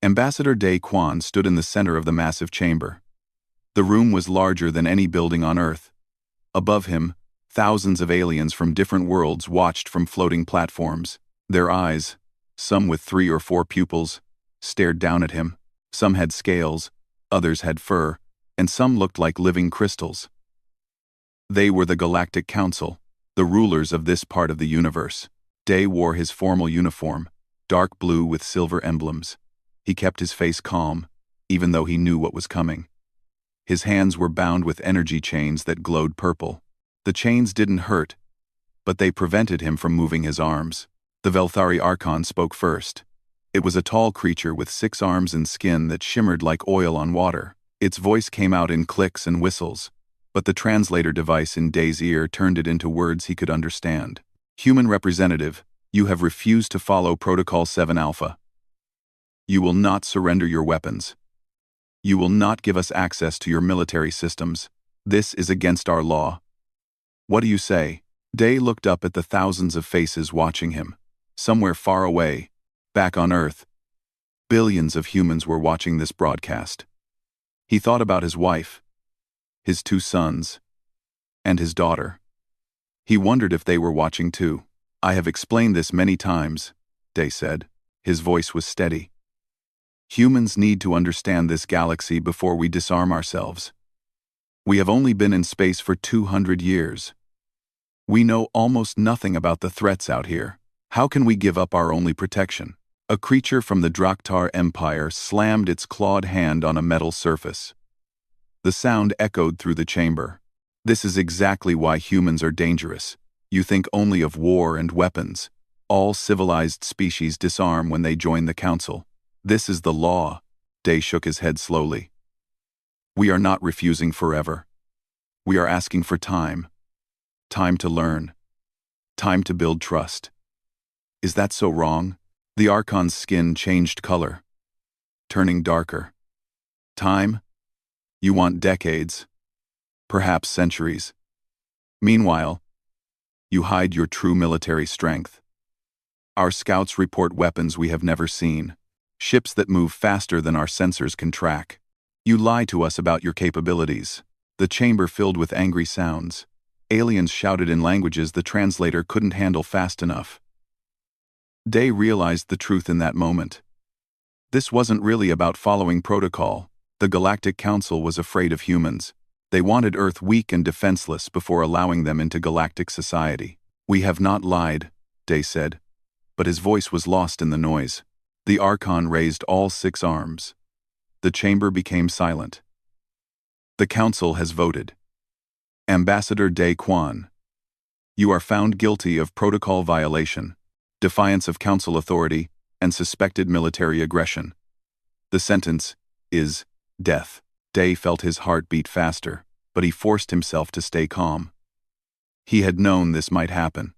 Ambassador Day Quan stood in the center of the massive chamber. The room was larger than any building on Earth. Above him, thousands of aliens from different worlds watched from floating platforms. Their eyes, some with 3 or 4 pupils, stared down at him. Some had scales, others had fur, and some looked like living crystals. They were the Galactic Council, the rulers of this part of the universe. Day wore his formal uniform, dark blue with silver emblems. He kept his face calm, even though he knew what was coming. His hands were bound with energy chains that glowed purple. The chains didn't hurt, but they prevented him from moving his arms. The Velthari Archon spoke first. It was a tall creature with 6 arms and skin that shimmered like oil on water. Its voice came out in clicks and whistles, but the translator device in Day's ear turned it into words he could understand. Human representative, you have refused to follow Protocol 7 Alpha. You will not surrender your weapons. You will not give us access to your military systems. This is against our law. What do you say? Day looked up at the thousands of faces watching him. Somewhere far away, back on Earth, billions of humans were watching this broadcast. He thought about his wife, his 2 sons, and his daughter. He wondered if they were watching too. I have explained this many times, Day said. His voice was steady. Humans need to understand this galaxy before we disarm ourselves. We have only been in space for 200 years. We know almost nothing about the threats out here. How can we give up our only protection? A creature from the Draktar Empire slammed its clawed hand on a metal surface. The sound echoed through the chamber. This is exactly why humans are dangerous. You think only of war and weapons. All civilized species disarm when they join the Council. This is the law. Day shook his head slowly. We are not refusing forever. We are asking for time. Time to learn. Time to build trust. Is that so wrong? The Archon's skin changed color, turning darker. Time? You want decades. Perhaps centuries. Meanwhile, you hide your true military strength. Our scouts report weapons we have never seen. Ships that move faster than our sensors can track. You lie to us about your capabilities. The chamber filled with angry sounds. Aliens shouted in languages the translator couldn't handle fast enough. Day realized the truth in that moment. This wasn't really about following protocol. The Galactic Council was afraid of humans. They wanted Earth weak and defenseless before allowing them into galactic society. We have not lied, Day said, but his voice was lost in the noise. The Archon raised all 6 arms. The chamber became silent. The Council has voted. Ambassador Day Quan, you are found guilty of protocol violation, defiance of Council authority, and suspected military aggression. The sentence is death. Day felt his heart beat faster, but he forced himself to stay calm. He had known this might happen.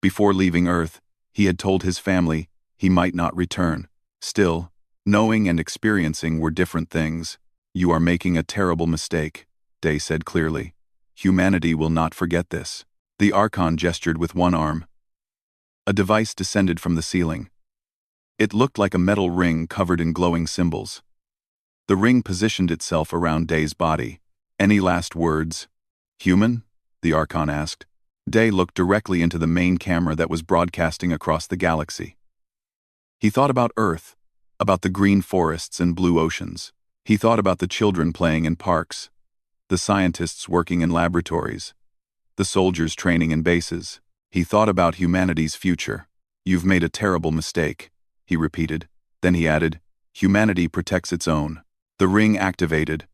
Before leaving Earth, he had told his family he might not return. Still, knowing and experiencing were different things. You are making a terrible mistake, Day said clearly. Humanity will not forget this. The Archon gestured with one arm. A device descended from the ceiling. It looked like a metal ring covered in glowing symbols. The ring positioned itself around Day's body. Any last words? Human? The Archon asked. Day looked directly into the main camera that was broadcasting across the galaxy. He thought about Earth, about the green forests and blue oceans. He thought about the children playing in parks, the scientists working in laboratories, the soldiers training in bases. He thought about humanity's future. You've made a terrible mistake, he repeated. Then he added, humanity protects its own. The ring activated.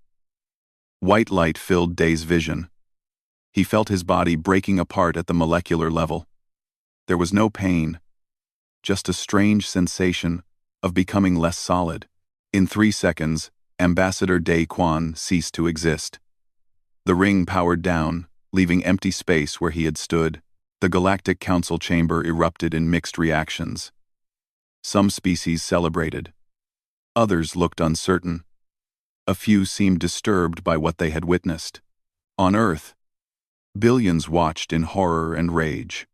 White light filled Day's vision. He felt his body breaking apart at the molecular level. There was no pain, just a strange sensation of becoming less solid. In 3 seconds, Ambassador Day Quan ceased to exist. The ring powered down, leaving empty space where he had stood. The Galactic Council chamber erupted in mixed reactions. Some species celebrated. Others looked uncertain. A few seemed disturbed by what they had witnessed. On Earth, billions watched in horror and rage.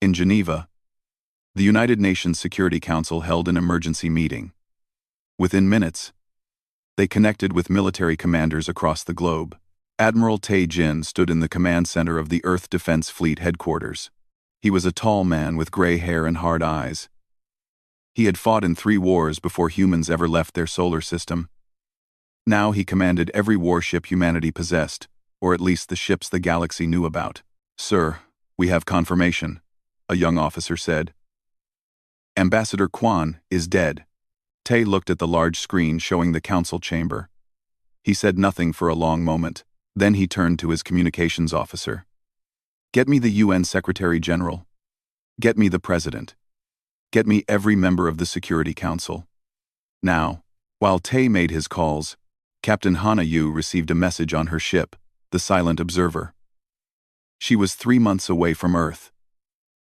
In Geneva, the United Nations Security Council held an emergency meeting. Within minutes, they connected with military commanders across the globe. Admiral Tae Jin stood in the command center of the Earth Defense Fleet headquarters. He was a tall man with gray hair and hard eyes. He had fought in 3 wars before humans ever left their solar system. Now he commanded every warship humanity possessed, or at least the ships the galaxy knew about. "Sir, we have confirmation," a young officer said. "Ambassador Kwan is dead." Tae looked at the large screen showing the council chamber. He said nothing for a long moment. Then he turned to his communications officer. "Get me the UN Secretary General. Get me the President. Get me every member of the Security Council." Now, while Tae made his calls, Captain Hana Yu received a message on her ship, the Silent Observer. She was 3 months away from Earth,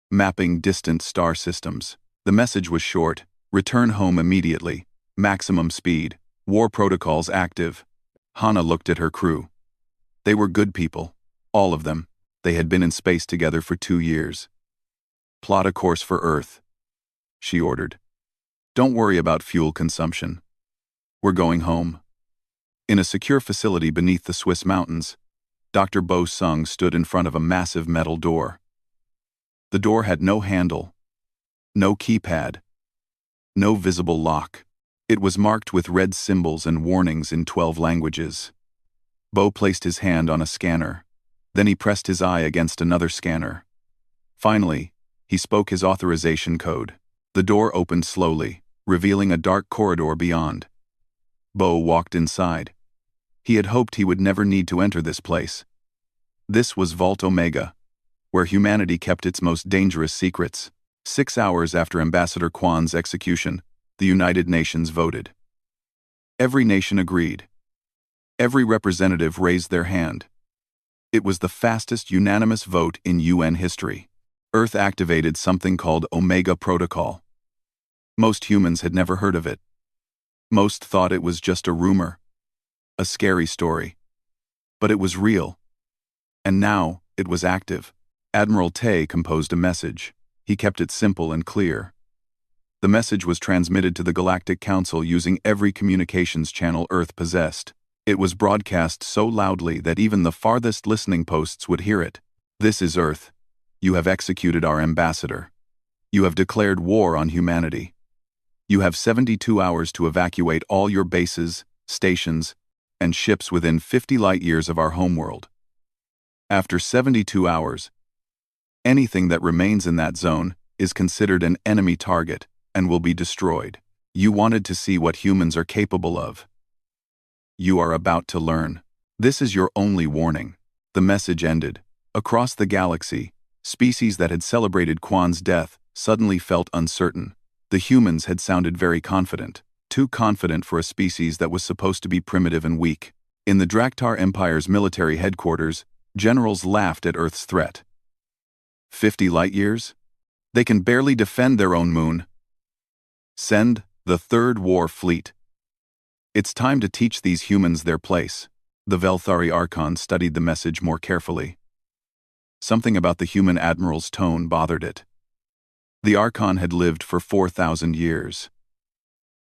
mapping distant star systems. The message was short: "Return home immediately. Maximum speed. War protocols active." Hana looked at her crew. They were good people. All of them. They had been in space together for 2 years. "Plot a course for Earth," she ordered. "Don't worry about fuel consumption. We're going home." In a secure facility beneath the Swiss mountains, Dr. Bo Sung stood in front of a massive metal door. The door had no handle, no keypad, no visible lock. It was marked with red symbols and warnings in 12 languages. Bo placed his hand on a scanner. Then he pressed his eye against another scanner. Finally, he spoke his authorization code. The door opened slowly, revealing a dark corridor beyond. Bo walked inside. He had hoped he would never need to enter this place. This was Vault Omega, where humanity kept its most dangerous secrets. 6 hours after Ambassador Kwan's execution, the United Nations voted. Every nation agreed. Every representative raised their hand. It was the fastest unanimous vote in UN history. Earth activated something called Omega Protocol. Most humans had never heard of it. Most thought it was just a rumor, a scary story. But it was real. And now, it was active. Admiral Tae composed a message. He kept it simple and clear. The message was transmitted to the Galactic Council using every communications channel Earth possessed. It was broadcast so loudly that even the farthest listening posts would hear it. "This is Earth. You have executed our ambassador. You have declared war on humanity. You have 72 hours to evacuate all your bases, stations, and ships within 50 light-years of our homeworld. After 72 hours, anything that remains in that zone is considered an enemy target and will be destroyed. You wanted to see what humans are capable of. You are about to learn. This is your only warning." The message ended. Across the galaxy, species that had celebrated Kwan's death suddenly felt uncertain. The humans had sounded very confident, too confident for a species that was supposed to be primitive and weak. In the Draktar Empire's military headquarters, generals laughed at Earth's threat. 50 light-years? They can barely defend their own moon. Send the Third War Fleet. It's time to teach these humans their place. The Velthari Archon studied the message more carefully. Something about the human admiral's tone bothered it. The Archon had lived for 4,000 years.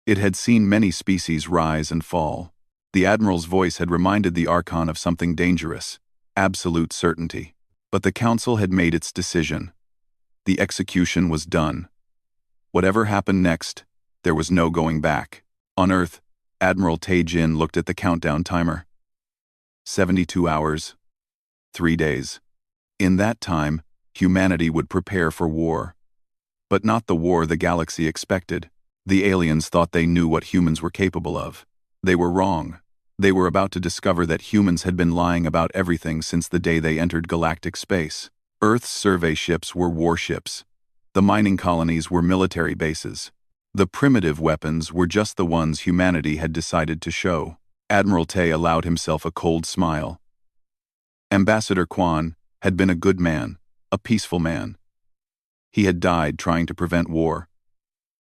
It had seen many species rise and fall. The admiral's voice had reminded the Archon of something dangerous, absolute certainty. But the council had made its decision. The execution was done. Whatever happened next, there was no going back. On Earth, Admiral Tae Jin looked at the countdown timer. 72 hours. 3 days. In that time, humanity would prepare for war. But not the war the galaxy expected. The aliens thought they knew what humans were capable of. They were wrong. They were about to discover that humans had been lying about everything since the day they entered galactic space. Earth's survey ships were warships. The mining colonies were military bases. The primitive weapons were just the ones humanity had decided to show. Admiral Tae allowed himself a cold smile. Ambassador Kwan had been a good man, a peaceful man. He had died trying to prevent war.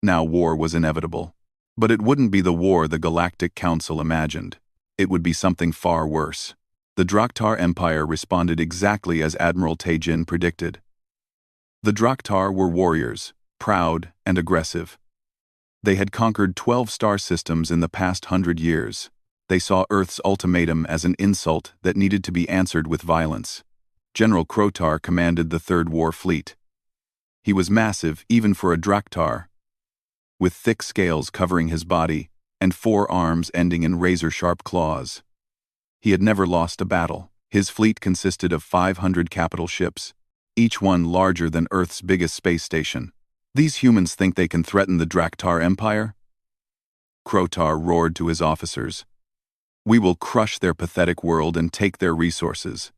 Now war was inevitable. But it wouldn't be the war the Galactic Council imagined. It would be something far worse. The Draktar Empire responded exactly as Admiral Tae Jin predicted. The Draktar were warriors, proud and aggressive. They had conquered 12 star systems in the past 100 years. They saw Earth's ultimatum as an insult that needed to be answered with violence. General Krotar commanded the Third War Fleet. He was massive even for a Draktar, with thick scales covering his body and 4 arms ending in razor-sharp claws. He had never lost a battle. His fleet consisted of 500 capital ships, each one larger than Earth's biggest space station. These humans think they can threaten the Draktar Empire? Krotar roared to his officers. We will crush their pathetic world and take their resources.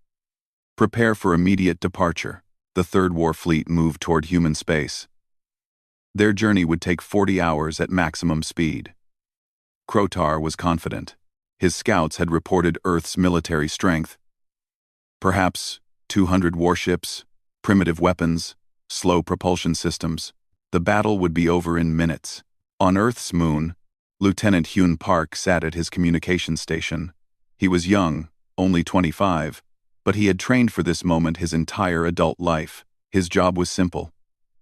Prepare for immediate departure. The Third War Fleet moved toward human space. Their journey would take 40 hours at maximum speed. Krotar was confident. His scouts had reported Earth's military strength. Perhaps 200 warships, primitive weapons, slow propulsion systems. The battle would be over in minutes. On Earth's moon, Lieutenant Hyun Park sat at his communication station. He was young, only 25, but he had trained for this moment his entire adult life. His job was simple: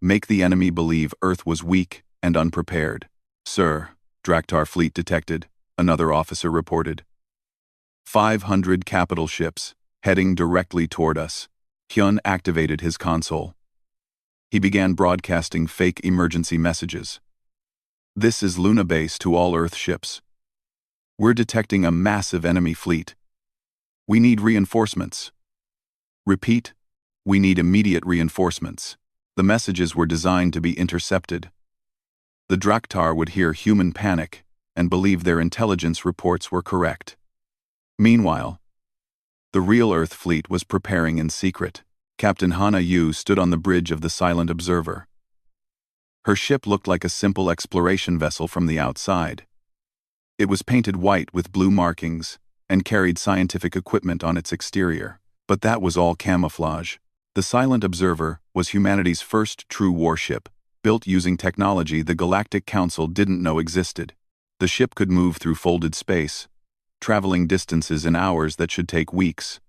make the enemy believe Earth was weak and unprepared. Sir, Draktar fleet detected, another officer reported. 500 capital ships, heading directly toward us. Hyun activated his console. He began broadcasting fake emergency messages. This is Luna Base to all Earth ships. We're detecting a massive enemy fleet. We need reinforcements. Repeat, we need immediate reinforcements. The messages were designed to be intercepted. The Draktar would hear human panic and believe their intelligence reports were correct. Meanwhile, the real Earth fleet was preparing in secret. Captain Hana Yu stood on the bridge of the Silent Observer. Her ship looked like a simple exploration vessel from the outside. It was painted white with blue markings and carried scientific equipment on its exterior. But that was all camouflage. The Silent Observer was humanity's first true warship, built using technology the Galactic Council didn't know existed. The ship could move through folded space, traveling distances in hours that should take weeks.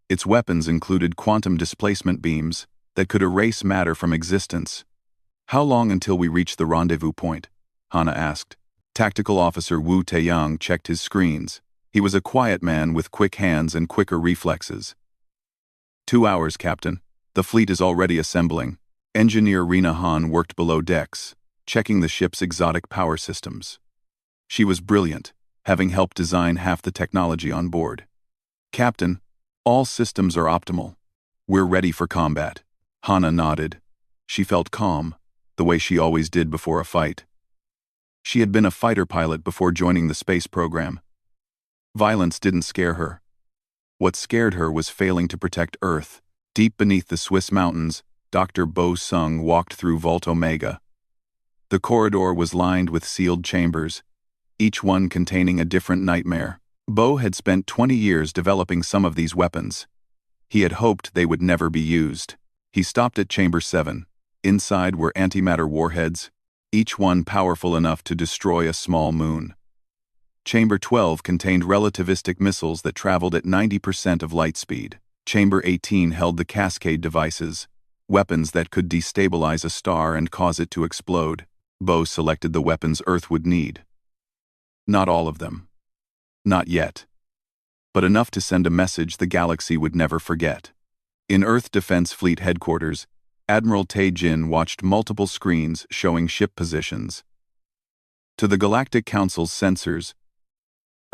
Its weapons included quantum displacement beams that could erase matter from existence. How long until we reach the rendezvous point? Hana asked. Tactical Officer Wu Taeyang checked his screens. He was a quiet man with quick hands and quicker reflexes. 2 hours, Captain. The fleet is already assembling. Engineer Rina Han worked below decks, checking the ship's exotic power systems. She was brilliant, having helped design half the technology on board. Captain, all systems are optimal. We're ready for combat. Hana nodded. She felt calm, the way she always did before a fight. She had been a fighter pilot before joining the space program. Violence didn't scare her. What scared her was failing to protect Earth. Deep beneath the Swiss mountains, Dr. Bo Sung walked through Vault Omega. The corridor was lined with sealed chambers, each one containing a different nightmare. Bo had spent 20 years developing some of these weapons. He had hoped they would never be used. He stopped at Chamber 7. Inside were antimatter warheads, each one powerful enough to destroy a small moon. Chamber 12 contained relativistic missiles that traveled at 90% of light speed. Chamber 18 held the Cascade devices, weapons that could destabilize a star and cause it to explode. Bo selected the weapons Earth would need. Not all of them. Not yet. But enough to send a message the galaxy would never forget. In Earth Defense Fleet headquarters, Admiral Tae Jin watched multiple screens showing ship positions. To the Galactic Council's sensors,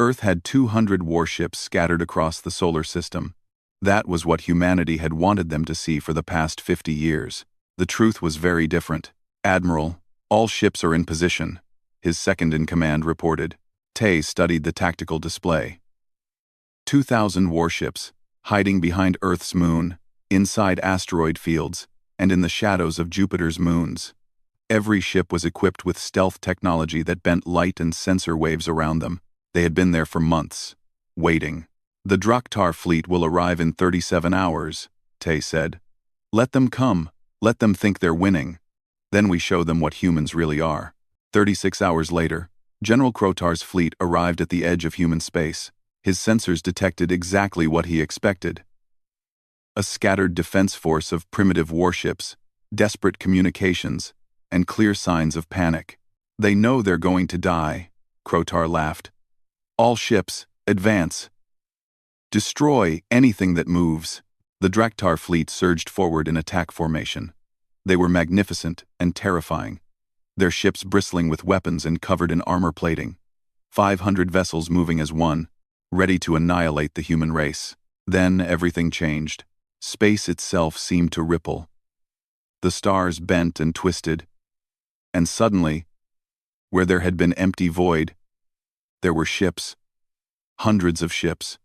Earth had 200 warships scattered across the solar system. That was what humanity had wanted them to see for the past 50 years. The truth was very different. Admiral, all ships are in position, his second-in-command reported. Tae studied the tactical display. 2,000 warships, hiding behind Earth's moon, inside asteroid fields, and in the shadows of Jupiter's moons. Every ship was equipped with stealth technology that bent light and sensor waves around them. They had been there for months, waiting. The Draktar fleet will arrive in 37 hours, Tae said. Let them come. Let them think they're winning. Then we show them what humans really are. 36 hours later, General Krotar's fleet arrived at the edge of human space. His sensors detected exactly what he expected. A scattered defense force of primitive warships, desperate communications, and clear signs of panic. They know they're going to die, Krotar laughed. All ships, advance. Destroy anything that moves. The Draktar fleet surged forward in attack formation. They were magnificent and terrifying, their ships bristling with weapons and covered in armor plating. 500 vessels moving as one, ready to annihilate the human race. Then everything changed. Space itself seemed to ripple. The stars bent and twisted, and suddenly, where there had been empty void, there were ships. Hundreds of ships.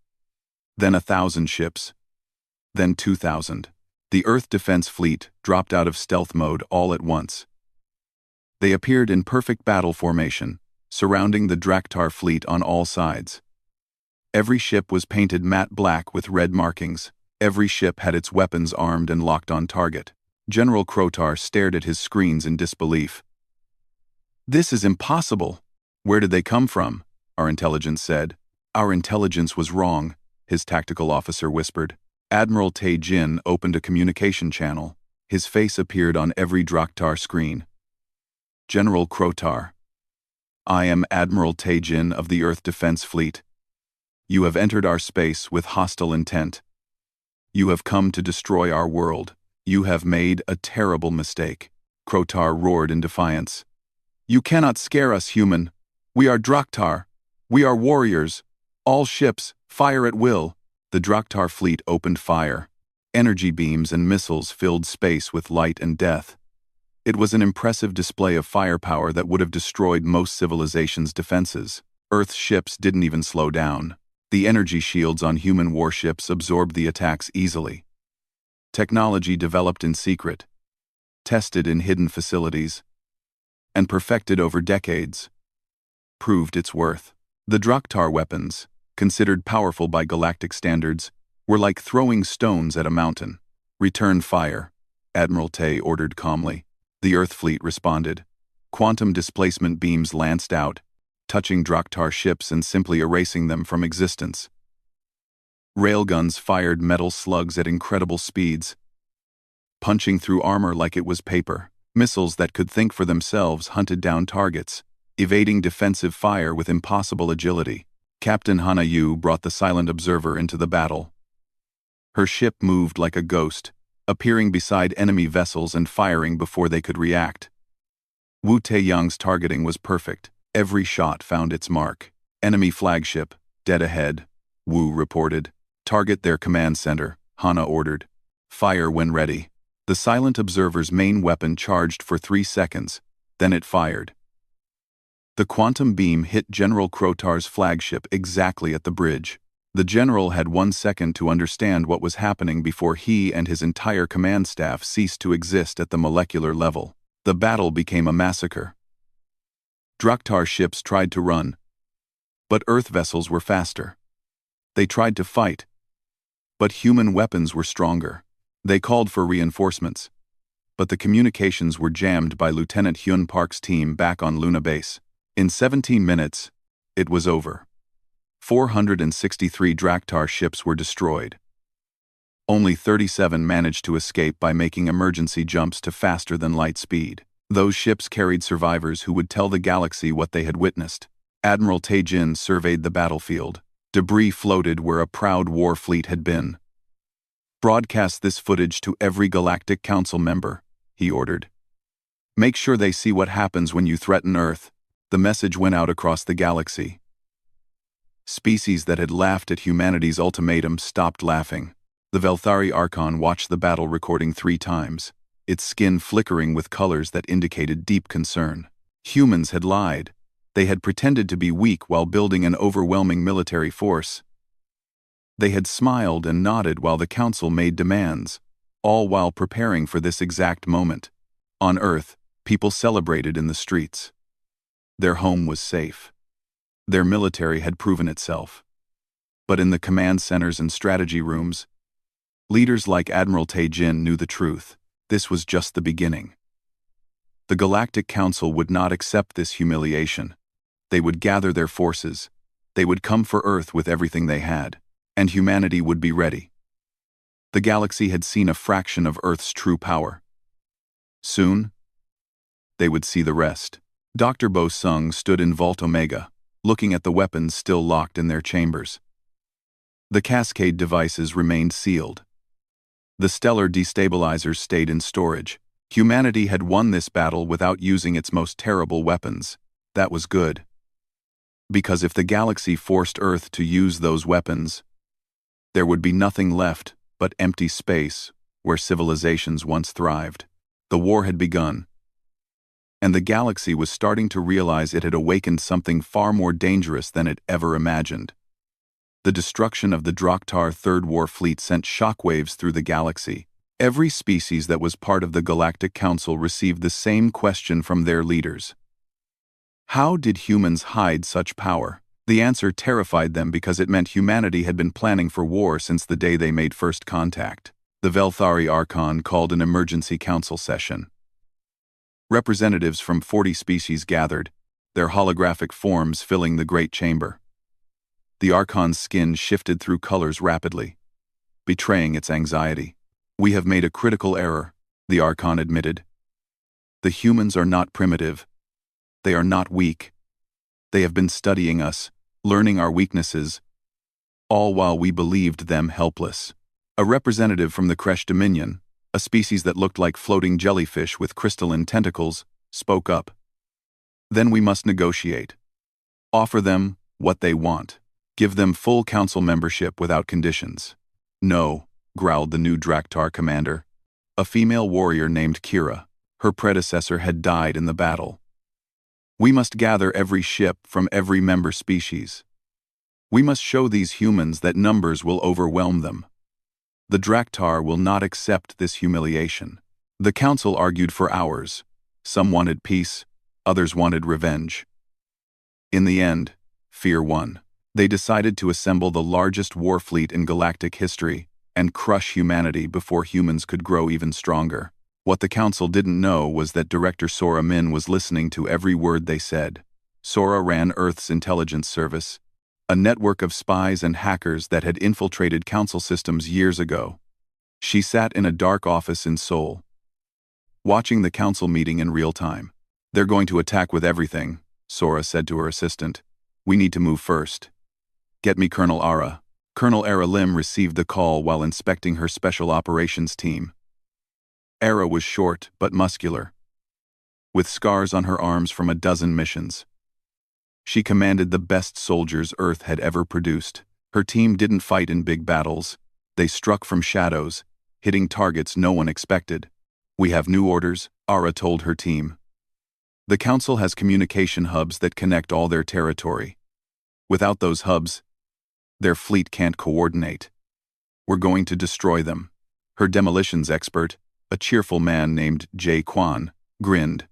Then 1,000 ships. Then 2,000. The Earth Defense Fleet dropped out of stealth mode all at once. They appeared in perfect battle formation, surrounding the Draktar fleet on all sides. Every ship was painted matte black with red markings. Every ship had its weapons armed and locked on target. General Krotar stared at his screens in disbelief. This is impossible. Where did they come from? Our intelligence said. Our intelligence was wrong, his tactical officer whispered. Admiral Tae Jin opened a communication channel. His face appeared on every Draktar screen. General Krotar. I am Admiral Tae Jin of the Earth Defense Fleet. You have entered our space with hostile intent. You have come to destroy our world. You have made a terrible mistake. Krotar roared in defiance. You cannot scare us, human. We are Draktar. We are warriors. All ships, fire at will. The Draktar fleet opened fire. Energy beams and missiles filled space with light and death. It was an impressive display of firepower that would have destroyed most civilizations' defenses. Earth's ships didn't even slow down. The energy shields on human warships absorbed the attacks easily. Technology developed in secret, tested in hidden facilities, and perfected over decades, proved its worth. The Draktar weapons, considered powerful by galactic standards, were like throwing stones at a mountain. Return fire, Admiral Tae ordered calmly. The Earth fleet responded. Quantum displacement beams lanced out, touching Draktar ships and simply erasing them from existence. Railguns fired metal slugs at incredible speeds, punching through armor like it was paper. Missiles that could think for themselves hunted down targets, evading defensive fire with impossible agility. Captain Hana Yu brought the silent observer into the battle. Her ship moved like a ghost, appearing beside enemy vessels and firing before they could react. Wu Taeyang's targeting was perfect. Every shot found its mark. Enemy flagship, dead ahead, Wu reported. Target their command center, Hana ordered. Fire when ready. The silent observer's main weapon charged for 3 seconds, then it fired. The quantum beam hit General Krotar's flagship exactly at the bridge. The general had 1 second to understand what was happening before he and his entire command staff ceased to exist at the molecular level. The battle became a massacre. Draktar ships tried to run, but Earth vessels were faster. They tried to fight, but human weapons were stronger. They called for reinforcements, but the communications were jammed by Lieutenant Hyun Park's team back on Luna Base. In 17 minutes, it was over. 463 Draktar ships were destroyed. Only 37 managed to escape by making emergency jumps to faster than light speed. Those ships carried survivors who would tell the galaxy what they had witnessed. Admiral Tae Jin surveyed the battlefield. Debris floated where a proud war fleet had been. Broadcast this footage to every Galactic Council member, he ordered. Make sure they see what happens when you threaten Earth. The message went out across the galaxy. Species that had laughed at humanity's ultimatum stopped laughing. The Velthari Archon watched the battle recording 3 times, its skin flickering with colors that indicated deep concern. Humans had lied. They had pretended to be weak while building an overwhelming military force. They had smiled and nodded while the council made demands, all while preparing for this exact moment. On Earth, people celebrated in the streets. Their home was safe. Their military had proven itself. But in the command centers and strategy rooms, leaders like Admiral Tae Jin knew the truth. This was just the beginning. The Galactic Council would not accept this humiliation. They would gather their forces. They would come for Earth with everything they had, and humanity would be ready. The galaxy had seen a fraction of Earth's true power. Soon, they would see the rest. Dr. Bo Sung stood in Vault Omega, looking at the weapons still locked in their chambers. The cascade devices remained sealed. The stellar destabilizers stayed in storage. Humanity had won this battle without using its most terrible weapons. That was good. Because if the galaxy forced Earth to use those weapons, there would be nothing left but empty space where civilizations once thrived. The war had begun, and the galaxy was starting to realize it had awakened something far more dangerous than it ever imagined. The destruction of the Draktar Third War Fleet sent shockwaves through the galaxy. Every species that was part of the Galactic Council received the same question from their leaders. How did humans hide such power? The answer terrified them because it meant humanity had been planning for war since the day they made first contact. The Velthari Archon called an emergency council session. Representatives from 40 species gathered, their holographic forms filling the great chamber. The Archon's skin shifted through colors rapidly, betraying its anxiety. "We have made a critical error," the Archon admitted. "The humans are not primitive. They are not weak. They have been studying us, learning our weaknesses, all while we believed them helpless." A representative from the Kresh Dominion, a species that looked like floating jellyfish with crystalline tentacles, spoke up. "Then we must negotiate. Offer them what they want. Give them full council membership without conditions." "No," growled the new Draktar commander, a female warrior named Kira. Her predecessor had died in the battle. "We must gather every ship from every member species. We must show these humans that numbers will overwhelm them. The Draktar will not accept this humiliation." The council argued for hours. Some wanted peace, others wanted revenge. In the end, fear won. They decided to assemble the largest war fleet in galactic history and crush humanity before humans could grow even stronger. What the council didn't know was that Director Sora Min was listening to every word they said. Sora ran Earth's intelligence service, a network of spies and hackers that had infiltrated council systems years ago. She sat in a dark office in Seoul, watching the council meeting in real time. "They're going to attack with everything," Sora said to her assistant. "We need to move first. Get me Colonel Ara." Colonel Ara Lim received the call while inspecting her special operations team. Ara was short but muscular, with scars on her arms from a dozen missions. She commanded the best soldiers Earth had ever produced. Her team didn't fight in big battles. They struck from shadows, hitting targets no one expected. "We have new orders," Ara told her team. "The Council has communication hubs that connect all their territory. Without those hubs, their fleet can't coordinate. We're going to destroy them." Her demolitions expert, a cheerful man named Jay Kwan, grinned.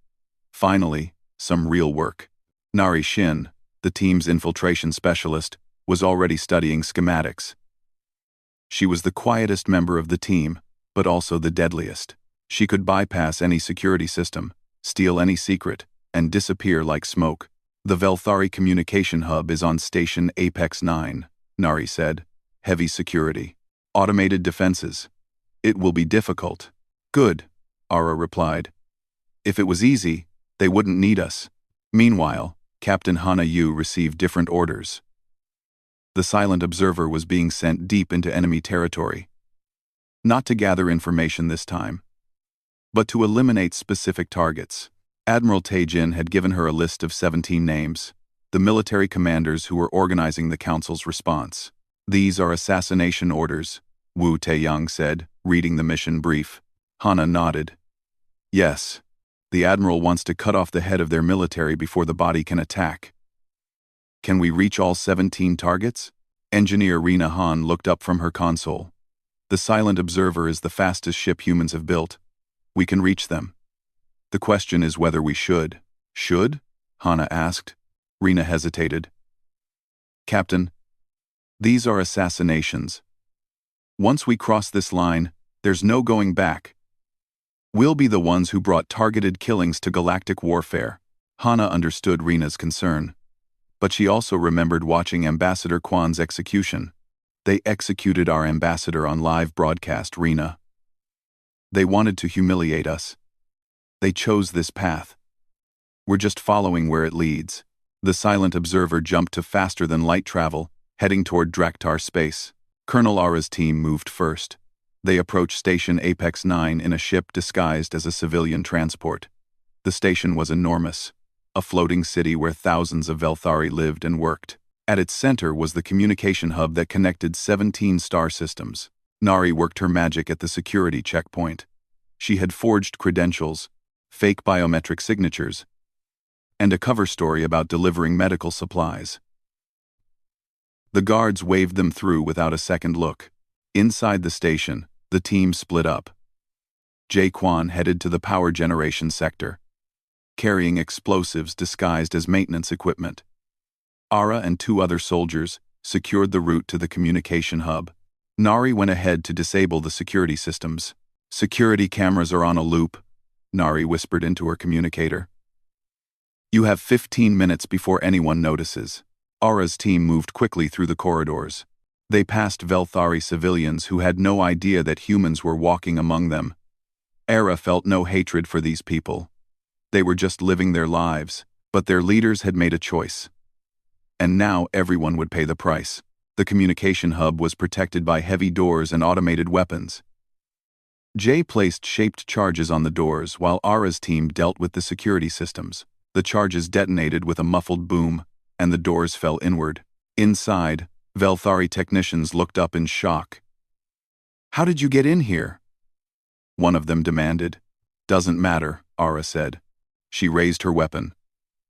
Finally, some real work. Narration, the team's infiltration specialist, was already studying schematics. She was the quietest member of the team, but also the deadliest. She could bypass any security system, steal any secret, and disappear like smoke. "The Velthari communication hub is on Station Apex 9, Nari said. "Heavy security. Automated defenses. It will be difficult." "Good," Ara replied. "If it was easy, they wouldn't need us." Meanwhile, Captain Hana Yu received different orders. The silent observer was being sent deep into enemy territory. Not to gather information this time, but to eliminate specific targets. Admiral Taejin had given her a list of 17 names, the military commanders who were organizing the council's response. "These are assassination orders," Wu Taeyang said, reading the mission brief. Hana nodded. "Yes, the Admiral wants to cut off the head of their military before the body can attack." "Can we reach all 17 targets?" Engineer Rina Han looked up from her console. "The silent observer is the fastest ship humans have built. We can reach them. The question is whether we should." "Should?" Hana asked. Rina hesitated. "Captain, these are assassinations. Once we cross this line, there's no going back. We'll be the ones who brought targeted killings to galactic warfare." Hana understood Rina's concern, but she also remembered watching Ambassador Kwan's execution. "They executed our ambassador on live broadcast, Rina. They wanted to humiliate us. They chose this path. We're just following where it leads. The silent observer jumped to faster than light travel, heading toward Draktar space. Colonel Ara's team moved first. They approached Station Apex 9 in a ship disguised as a civilian transport. The station was enormous, a floating city where thousands of Velthari lived and worked. At its center was the communication hub that connected 17 star systems. Nari worked her magic at the security checkpoint. She had forged credentials, fake biometric signatures, and a cover story about delivering medical supplies. The guards waved them through without a second look. Inside the station, the team split up. Jaquan headed to the power generation sector, carrying explosives disguised as maintenance equipment. Ara and 2 other soldiers secured the route to the communication hub. Nari went ahead to disable the security systems. Security cameras are on a loop, Nari whispered into her communicator. You have 15 minutes before anyone notices. Ara's team moved quickly through the corridors. They passed Velthari civilians who had no idea that humans were walking among them. Ara felt no hatred for these people. They were just living their lives, but their leaders had made a choice. And now everyone would pay the price. The communication hub was protected by heavy doors and automated weapons. Jay placed shaped charges on the doors while Ara's team dealt with the security systems. The charges detonated with a muffled boom, and the doors fell inward. Inside, Velthari technicians looked up in shock. How did you get in here? One of them demanded. Doesn't matter, Ara said. She raised her weapon.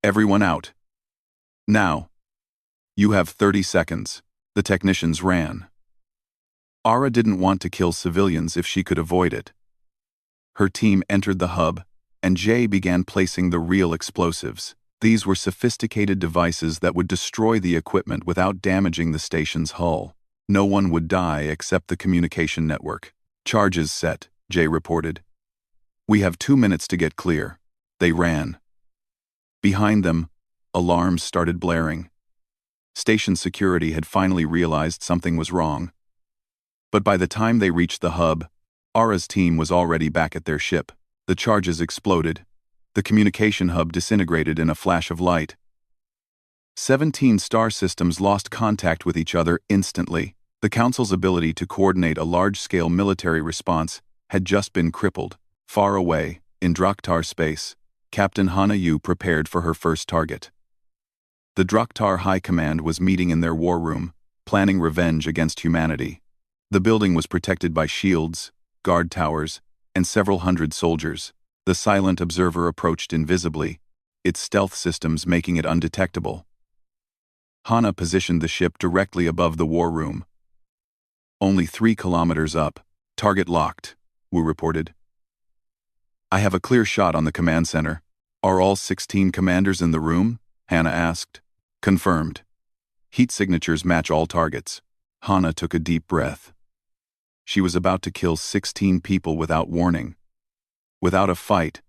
Everyone out. Now. You have 30 seconds. The technicians ran. Ara didn't want to kill civilians if she could avoid it. Her team entered the hub, and Jay began placing the real explosives. These were sophisticated devices that would destroy the equipment without damaging the station's hull. No one would die except the communication network. Charges set, Jay reported. We have 2 minutes to get clear. They ran. Behind them, alarms started blaring. Station security had finally realized something was wrong. But by the time they reached the hub, Ara's team was already back at their ship. The charges exploded. The communication hub disintegrated in a flash of light. 17 star systems lost contact with each other instantly. The Council's ability to coordinate a large-scale military response had just been crippled. Far away, in Draktar space, Captain Hana Yu prepared for her first target. The Draktar High Command was meeting in their war room, planning revenge against humanity. The building was protected by shields, guard towers, and several hundred soldiers. The silent observer approached invisibly, its stealth systems making it undetectable. Hana positioned the ship directly above the war room. Only 3 kilometers up. Target locked, Wu reported. I have a clear shot on the command center. Are all 16 commanders in the room? Hana asked. Confirmed. Heat signatures match all targets. Hana took a deep breath. She was about to kill 16 people without warning. Without a fight.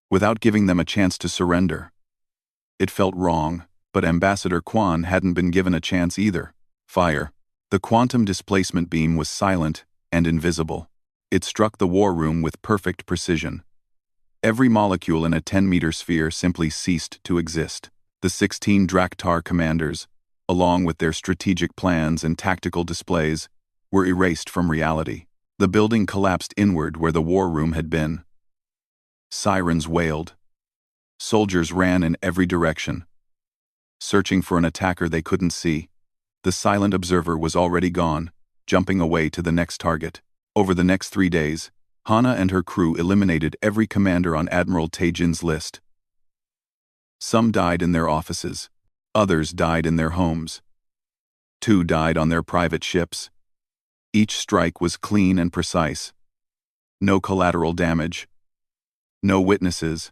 Without giving them a chance to surrender. It felt wrong, but Ambassador Quan hadn't been given a chance either. Fire. The quantum displacement beam was silent and invisible. It struck the war room with perfect precision. Every molecule in a 10-meter sphere simply ceased to exist. The 16 Draktar commanders, along with their strategic plans and tactical displays, were erased from reality. The building collapsed inward where the war room had been. Sirens wailed. Soldiers ran in every direction, searching for an attacker they couldn't see. The silent observer was already gone, jumping away to the next target. Over the next 3 days, Hana and her crew eliminated every commander on Admiral Taejin's list. Some died in their offices. Others died in their homes. 2 died on their private ships. Each strike was clean and precise. No collateral damage. No witnesses.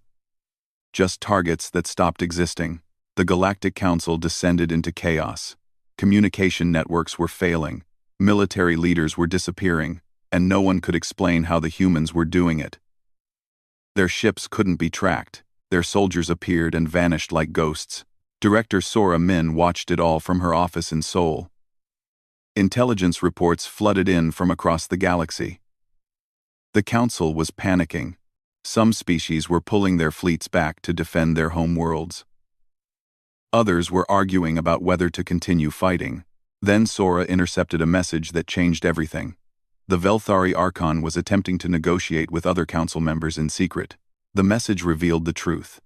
Just targets that stopped existing. The Galactic Council descended into chaos. Communication networks were failing. Military leaders were disappearing, and no one could explain how the humans were doing it. Their ships couldn't be tracked. Their soldiers appeared and vanished like ghosts. Director Sora Min watched it all from her office in Seoul. Intelligence reports flooded in from across the galaxy. The Council was panicking. Some species were pulling their fleets back to defend their home worlds. Others were arguing about whether to continue fighting. Then Sora intercepted a message that changed everything. The Velthari Archon was attempting to negotiate with other council members in secret. The message revealed the truth.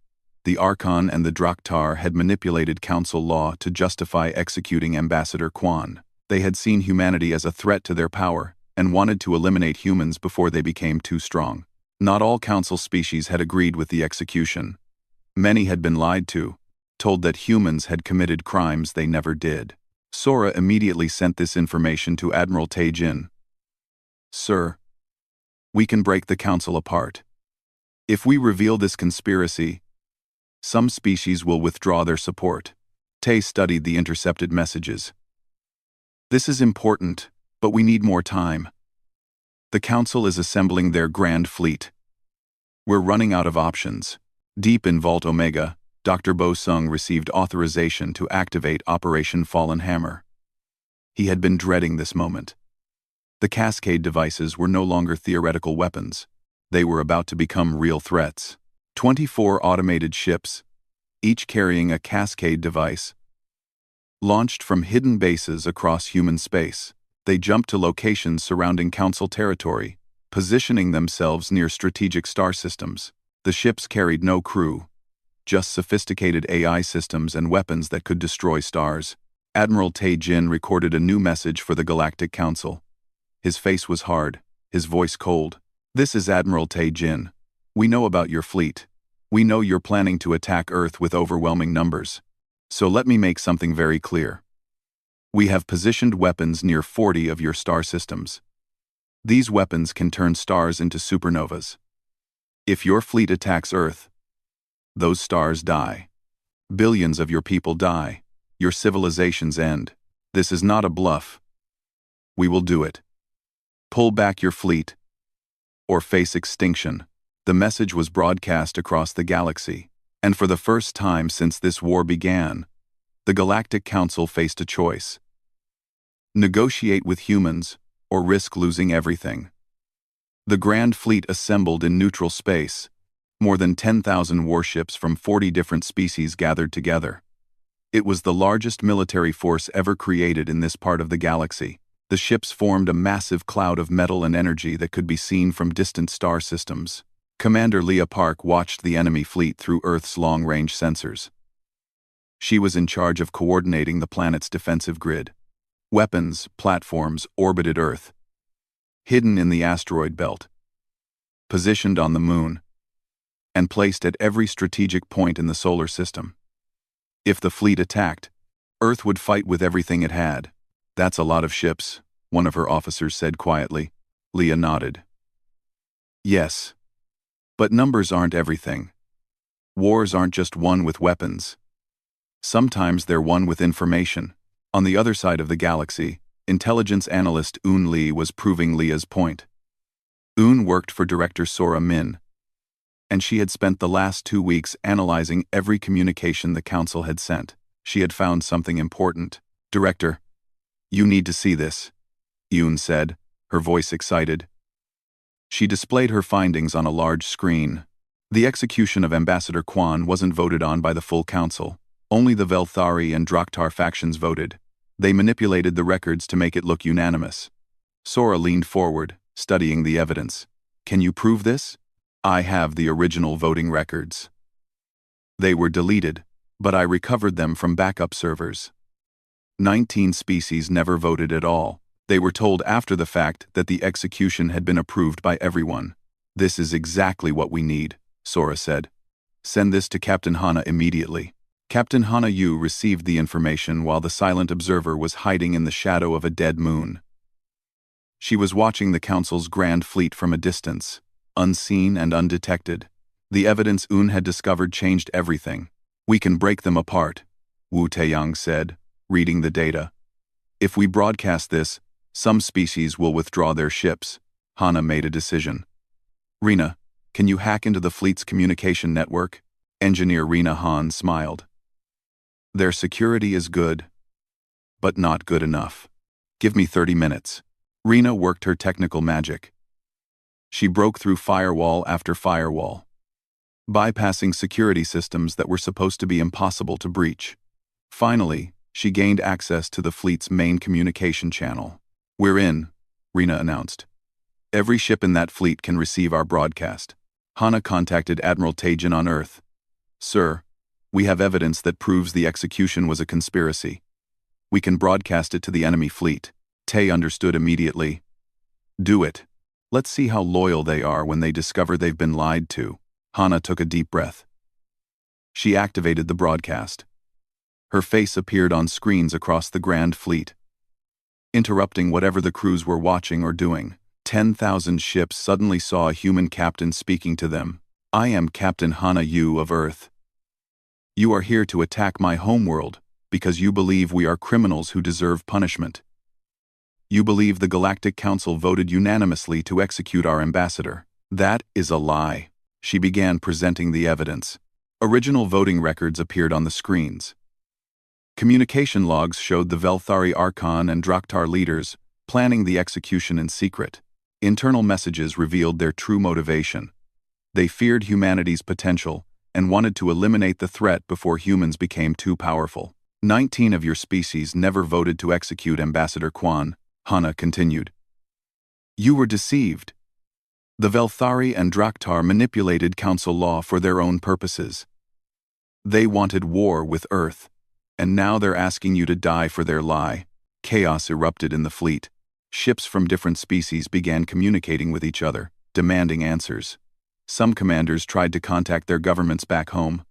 The Archon and the Draktar had manipulated council law to justify executing Ambassador Quan. They had seen humanity as a threat to their power, and wanted to eliminate humans before they became too strong. Not all council species had agreed with the execution. Many had been lied to, told that humans had committed crimes they never did. Sora immediately sent this information to Admiral Taejin. "Sir, we can break the council apart. If we reveal this conspiracy, some species will withdraw their support." Tay studied the intercepted messages. "This is important, but we need more time. The council is assembling their grand fleet. We're running out of options." Deep in Vault Omega, Dr. Bo Sung received authorization to activate Operation Fallen Hammer. He had been dreading this moment. The Cascade devices were no longer theoretical weapons. They were about to become real threats. 24 automated ships, each carrying a Cascade device, launched from hidden bases across human space. They jumped to locations surrounding Council territory, positioning themselves near strategic star systems. The ships carried no crew, just sophisticated AI systems and weapons that could destroy stars. Admiral Taejin recorded a new message for the Galactic Council. His face was hard, his voice cold. "This is Admiral Taejin. We know about your fleet. We know you're planning to attack Earth with overwhelming numbers. So let me make something very clear. We have positioned weapons near 40 of your star systems. These weapons can turn stars into supernovas. If your fleet attacks Earth, those stars die. Billions of your people die. Your civilizations end. This is not a bluff. We will do it. Pull back your fleet, or face extinction." The message was broadcast across the galaxy, and for the first time since this war began, the Galactic Council faced a choice: negotiate with humans, or risk losing everything. The Grand Fleet assembled in neutral space. More than 10,000 warships from 40 different species gathered together. It was the largest military force ever created in this part of the galaxy. The ships formed a massive cloud of metal and energy that could be seen from distant star systems. Commander Leah Park watched the enemy fleet through Earth's long-range sensors. She was in charge of coordinating the planet's defensive grid. Weapons, platforms orbited Earth, hidden in the asteroid belt, positioned on the moon, and placed at every strategic point in the solar system. If the fleet attacked, Earth would fight with everything it had. "That's a lot of ships," one of her officers said quietly. Leah nodded. "Yes. But numbers aren't everything. Wars aren't just won with weapons. Sometimes they're won with information." On the other side of the galaxy, intelligence analyst Eun Lee was proving Leah's point. Eun worked for Director Sora Min, and she had spent the last 2 weeks analyzing every communication the Council had sent. She had found something important. "Director, you need to see this," Eun said, her voice excited. She displayed her findings on a large screen. The execution of Ambassador Quan wasn't voted on by the full Council. Only the Velthari and Draktar factions voted. They manipulated the records to make it look unanimous. Sora leaned forward, studying the evidence. "Can you prove this?" "I have the original voting records. They were deleted, but I recovered them from backup servers. 19 species never voted at all. They were told after the fact that the execution had been approved by everyone." "This is exactly what we need," Sora said. "Send this to Captain Hana immediately." Captain Hana Yu received the information while the silent observer was hiding in the shadow of a dead moon. She was watching the Council's grand fleet from a distance, unseen and undetected. The evidence Eun had discovered changed everything. "We can break them apart," Wu Taeyang said, reading the data. "If we broadcast this, some species will withdraw their ships." Hana made a decision. "Rena, can you hack into the fleet's communication network?" Engineer Rena Han smiled. "Their security is good, but not good enough. Give me 30 minutes. Rena worked her technical magic. She broke through firewall after firewall, bypassing security systems that were supposed to be impossible to breach. Finally, she gained access to the fleet's main communication channel. "We're in," Rena announced. "Every ship in that fleet can receive our broadcast." Hana contacted Admiral Tajin on Earth. "Sir, we have evidence that proves the execution was a conspiracy. We can broadcast it to the enemy fleet." Tay understood immediately. "Do it. Let's see how loyal they are when they discover they've been lied to." Hana took a deep breath. She activated the broadcast. Her face appeared on screens across the Grand Fleet, interrupting whatever the crews were watching or doing. 10,000 ships suddenly saw a human captain speaking to them. "I am Captain Hana Yu of Earth. You are here to attack my homeworld because you believe we are criminals who deserve punishment. You believe the Galactic Council voted unanimously to execute our ambassador. That is a lie." She began presenting the evidence. Original voting records appeared on the screens. Communication logs showed the Velthari Archon and Draktar leaders planning the execution in secret. Internal messages revealed their true motivation. They feared humanity's potential and wanted to eliminate the threat before humans became too powerful. 19 of your species never voted to execute Ambassador Quan," Hana continued. "You were deceived. The Velthari and Draktar manipulated council law for their own purposes. They wanted war with Earth, and now they're asking you to die for their lie." Chaos erupted in the fleet. Ships from different species began communicating with each other, demanding answers. Some commanders tried to contact their governments back home.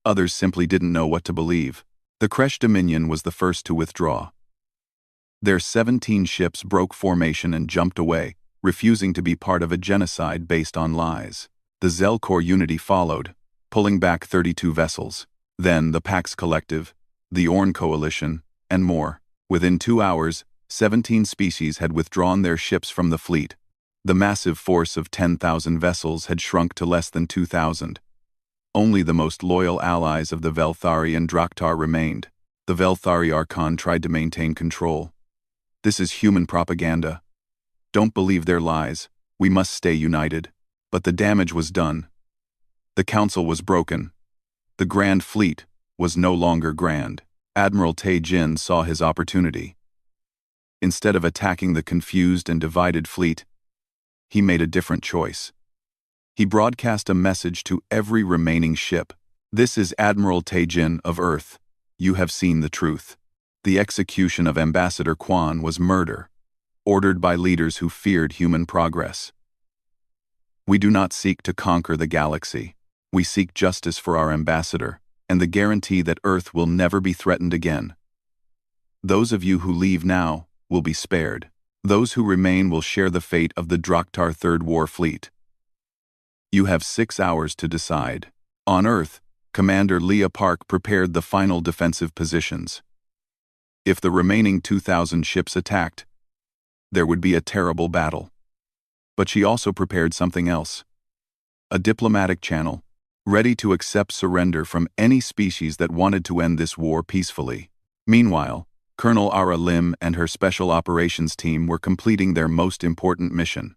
Others simply didn't know what to believe. The Kresh Dominion was the first to withdraw. Their 17 ships broke formation and jumped away, refusing to be part of a genocide based on lies. The Zelkor Unity followed, pulling back 32 vessels. Then the Pax Collective, the Orn Coalition, and more. Within 2 hours, 17 species had withdrawn their ships from the fleet. The massive force of 10,000 vessels had shrunk to less than 2,000. Only the most loyal allies of the Velthari and Draktar remained. The Velthari Archon tried to maintain control. "This is human propaganda. Don't believe their lies. We must stay united." But the damage was done. The council was broken. The Grand Fleet was no longer grand. Admiral Tajin saw his opportunity. Instead of attacking the confused and divided fleet, he made a different choice. He broadcast a message to every remaining ship. "This is Admiral Tajin of Earth. You have seen the truth. The execution of Ambassador Quan was murder, ordered by leaders who feared human progress. We do not seek to conquer the galaxy. We seek justice for our ambassador and the guarantee that Earth will never be threatened again. Those of you who leave now will be spared. Those who remain will share the fate of the Draktar Third War Fleet. You have 6 hours to decide." On Earth, Commander Leah Park prepared the final defensive positions. If the remaining 2,000 ships attacked, there would be a terrible battle. But she also prepared something else. A diplomatic channel, ready to accept surrender from any species that wanted to end this war peacefully. Meanwhile, Colonel Ara Lim and her special operations team were completing their most important mission.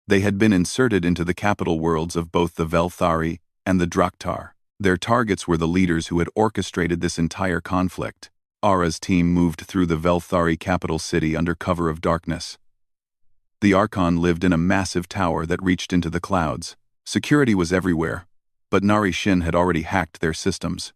They had been inserted into the capital worlds of both the Velthari and the Draktar. Their targets were the leaders who had orchestrated this entire conflict. Ara's team moved through the Velthari capital city under cover of darkness. The Archon lived in a massive tower that reached into the clouds. Security was everywhere, but Narration had already hacked their systems.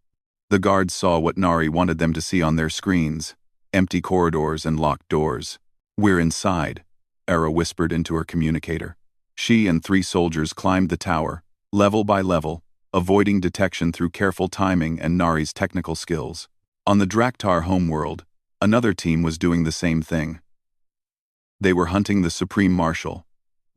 The guards saw what Nari wanted them to see on their screens: empty corridors and locked doors. "We're inside," Ara whispered into her communicator. She and 3 soldiers climbed the tower, level by level, avoiding detection through careful timing and Nari's technical skills. On the Draktar homeworld, another team was doing the same thing. They were hunting the Supreme Marshal,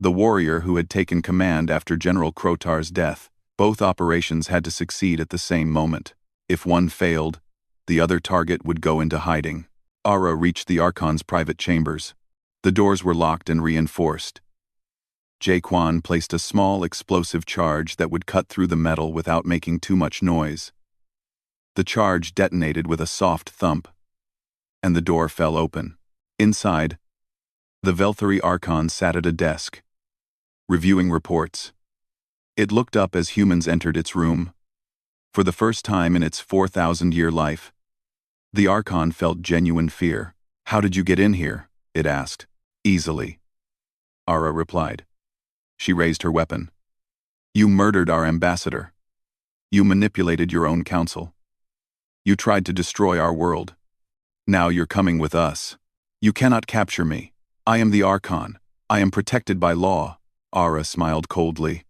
the warrior who had taken command after General Krotar's death. Both operations had to succeed at the same moment. If one failed, the other target would go into hiding. Ara reached the Archon's private chambers. The doors were locked and reinforced. Jaquan placed a small explosive charge that would cut through the metal without making too much noise. The charge detonated with a soft thump, and the door fell open. Inside, the Velthari Archon sat at a desk. reviewing reports. It looked up as humans entered its room. For the first time in its 4,000-year life, the Archon felt genuine fear. "How did you get in here?" it asked. "Easily," Ara replied. She raised her weapon. "You murdered our ambassador. You manipulated your own council. You tried to destroy our world. Now you're coming with us. You cannot capture me. I am the Archon. I am protected by law." Ara smiled coldly.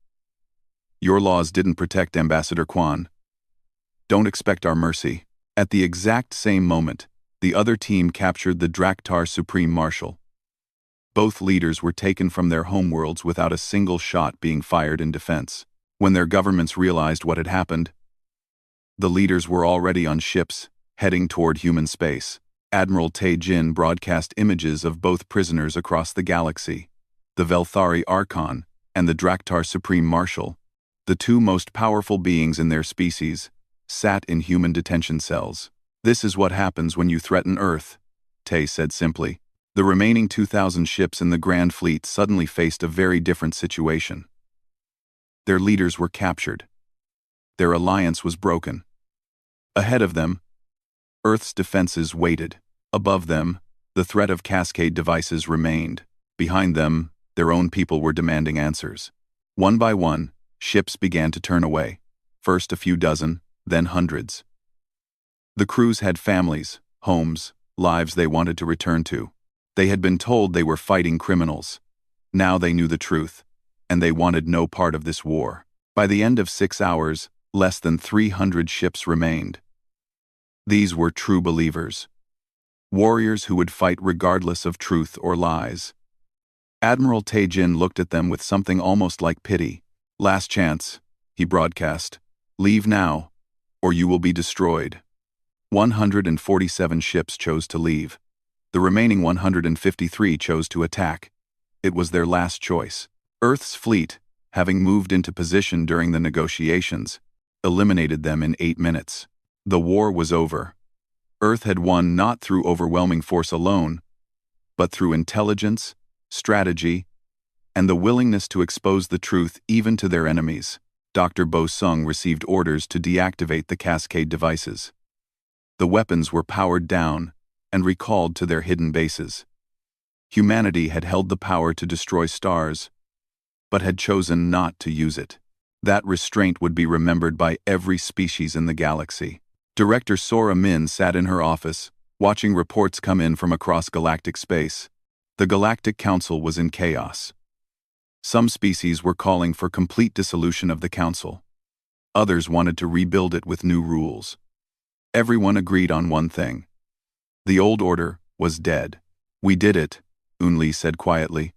"Your laws didn't protect Ambassador Quan. Don't expect our mercy." At the exact same moment, the other team captured the Draktar Supreme Marshal. Both leaders were taken from their homeworlds without a single shot being fired in defense. When their governments realized what had happened, the leaders were already on ships, heading toward human space. Admiral Te Jin broadcast images of both prisoners across the galaxy, the Velthari Archon and the Draktar Supreme Marshal, the two most powerful beings in their species, sat in human detention cells. "This is what happens when you threaten Earth," Te said simply. The remaining 2,000 ships in the Grand Fleet suddenly faced a very different situation. Their leaders were captured. Their alliance was broken. Ahead of them, Earth's defenses waited. Above them, the threat of cascade devices remained. Behind them, their own people were demanding answers. One by one, ships began to turn away. First a few dozen, then hundreds. The crews had families, homes, lives they wanted to return to. They had been told they were fighting criminals. Now they knew the truth, and they wanted no part of this war. By the end of 6 hours, less than 300 ships remained. These were true believers. Warriors who would fight regardless of truth or lies. Admiral Te Jin looked at them with something almost like pity. "Last chance," he broadcast. "Leave now, or you will be destroyed." 147 ships chose to leave. The remaining 153 chose to attack. It was their last choice. Earth's fleet, having moved into position during the negotiations, eliminated them in 8 minutes. The war was over. Earth had won not through overwhelming force alone, but through intelligence, strategy, and the willingness to expose the truth even to their enemies. Dr. Bo Sung received orders to deactivate the cascade devices. The weapons were powered down and recalled to their hidden bases. Humanity had held the power to destroy stars, but had chosen not to use it. That restraint would be remembered by every species in the galaxy. Director Sora Min sat in her office, watching reports come in from across galactic space. The Galactic Council was in chaos. Some species were calling for complete dissolution of the Council. Others wanted to rebuild it with new rules. Everyone agreed on one thing. The old order was dead. "We did it," Unli said quietly.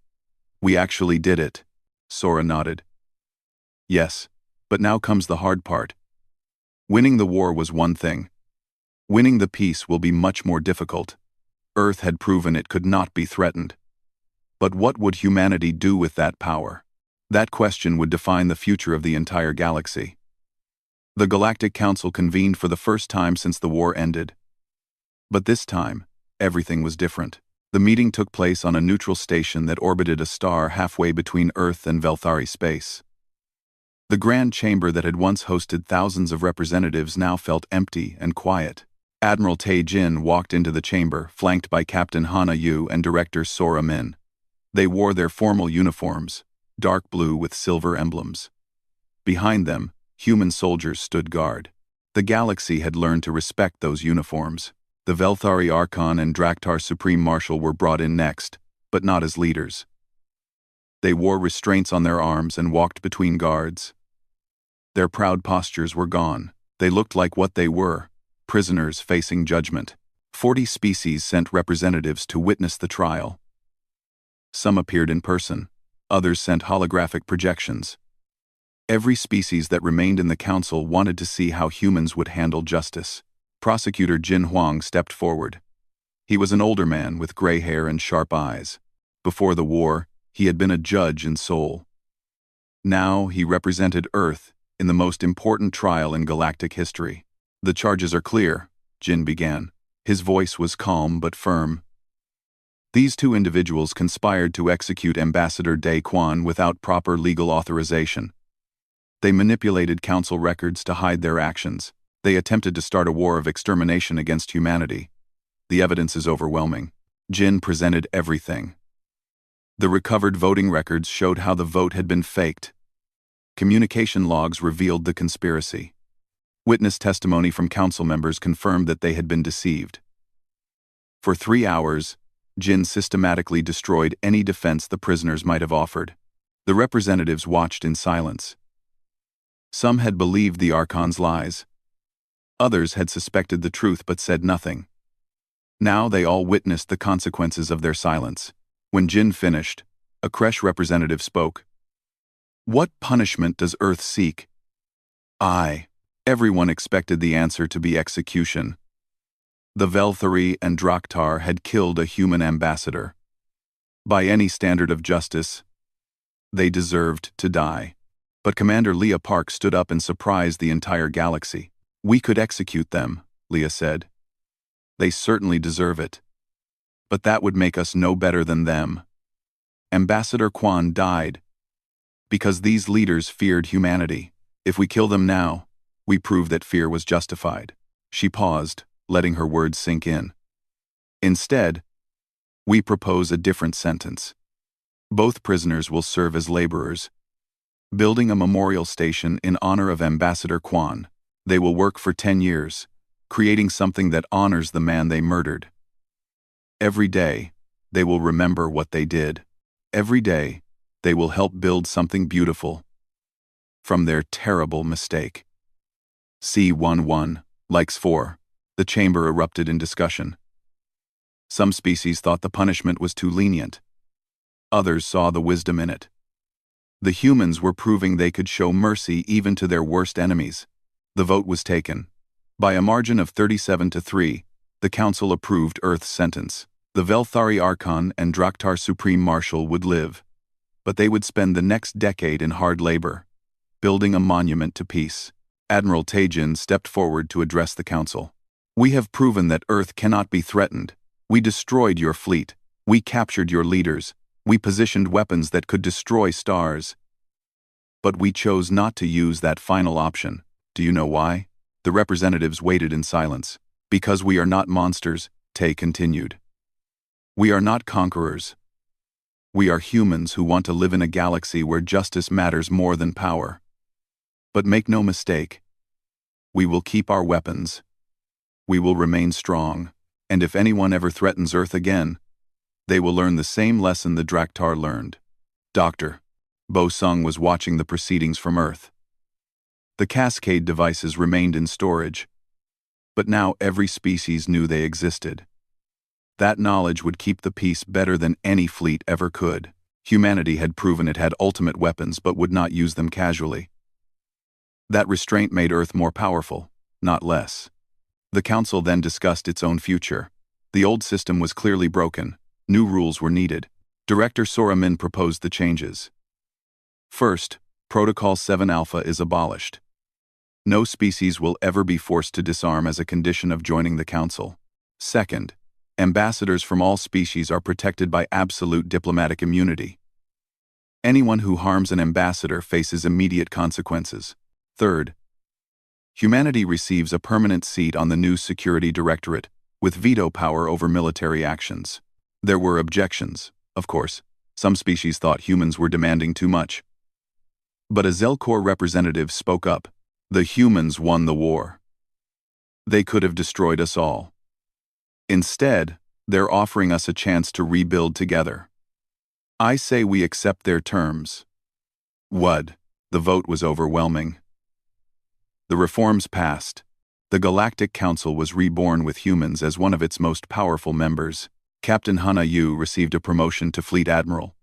"We actually did it," Sora nodded. "Yes, but now comes the hard part. Winning the war was one thing. Winning the peace will be much more difficult. Earth had proven it could not be threatened. But what would humanity do with that power? That question would define the future of the entire galaxy." The Galactic Council convened for the first time since the war ended. But this time, everything was different. The meeting took place on a neutral station that orbited a star halfway between Earth and Velthari space. The grand chamber that had once hosted thousands of representatives now felt empty and quiet. Admiral Te Jin walked into the chamber, flanked by Captain Hana Yu and Director Sora Min. They wore their formal uniforms, dark blue with silver emblems. Behind them, human soldiers stood guard. The galaxy had learned to respect those uniforms. The Velthari Archon and Draktar Supreme Marshal were brought in next, but not as leaders. They wore restraints on their arms and walked between guards. Their proud postures were gone. They looked like what they were, prisoners facing judgment. 40 species sent representatives to witness the trial. Some appeared in person, others sent holographic projections. Every species that remained in the council wanted to see how humans would handle justice. Prosecutor Jin Huang stepped forward. He was an older man with gray hair and sharp eyes. Before the war, he had been a judge in Seoul. Now he represented Earth in the most important trial in galactic history. "The charges are clear," Jin began. His voice was calm but firm. These two individuals conspired to execute Ambassador Day Quan without proper legal authorization. They manipulated council records to hide their actions. They attempted to start a war of extermination against humanity. The evidence is overwhelming. Jin presented everything. The recovered voting records showed how the vote had been faked. Communication logs revealed the conspiracy. Witness testimony from council members confirmed that they had been deceived. For 3 hours, Jin systematically destroyed any defense the prisoners might have offered. The representatives watched in silence. Some had believed the Archon's lies. Others had suspected the truth but said nothing. Now they all witnessed the consequences of their silence. When Jin finished, a Kresh representative spoke. "What punishment does Earth seek?" Everyone expected the answer to be execution. The Velthari and Draktar had killed a human ambassador. By any standard of justice, they deserved to die. But Commander Leah Park stood up and surprised the entire galaxy. "We could execute them," Leah said. "They certainly deserve it. But that would make us no better than them." Ambassador Quan died because these leaders feared humanity. If we kill them now, we prove that fear was justified. She paused, letting her words sink in. Instead, we propose a different sentence. Both prisoners will serve as laborers, building a memorial station in honor of Ambassador Quan. They will work for 10 years, creating something that honors the man they murdered. Every day, they will remember what they did. Every day, they will help build something beautiful from their terrible mistake. C11, likes 4. The chamber erupted in discussion. Some species thought the punishment was too lenient. Others saw the wisdom in it. The humans were proving they could show mercy even to their worst enemies. The vote was taken. By a margin of 37-3, the council approved Earth's sentence. The Velthari Archon and Draktar Supreme Marshal would live, but they would spend the next decade in hard labor, building a monument to peace. Admiral Taejin stepped forward to address the council. "We have proven that Earth cannot be threatened. We destroyed your fleet. We captured your leaders. We positioned weapons that could destroy stars. But we chose not to use that final option. Do you know why?" The representatives waited in silence. "Because we are not monsters," Tae continued. "We are not conquerors. We are humans who want to live in a galaxy where justice matters more than power. But make no mistake, we will keep our weapons. We will remain strong, and if anyone ever threatens Earth again, they will learn the same lesson the Draktar learned." Dr. Bo Sung was watching the proceedings from Earth. The cascade devices remained in storage, but now every species knew they existed. That knowledge would keep the peace better than any fleet ever could. Humanity had proven it had ultimate weapons but would not use them casually. That restraint made Earth more powerful, not less. The council then discussed its own future. The old system was clearly broken. New rules were needed. Director Sora Min proposed the changes. First, Protocol 7 Alpha is abolished. No species will ever be forced to disarm as a condition of joining the council. Second, ambassadors from all species are protected by absolute diplomatic immunity. Anyone who harms an ambassador faces immediate consequences. Third, humanity receives a permanent seat on the new Security Directorate, with veto power over military actions. There were objections, of course. Some species thought humans were demanding too much. But a Zelkor representative spoke up. "The humans won the war. They could have destroyed us all. Instead, they're offering us a chance to rebuild together. I say we accept their terms." What? The vote was overwhelming. The reforms passed. The Galactic Council was reborn with humans as one of its most powerful members. Captain Hana Yu received a promotion to Fleet Admiral.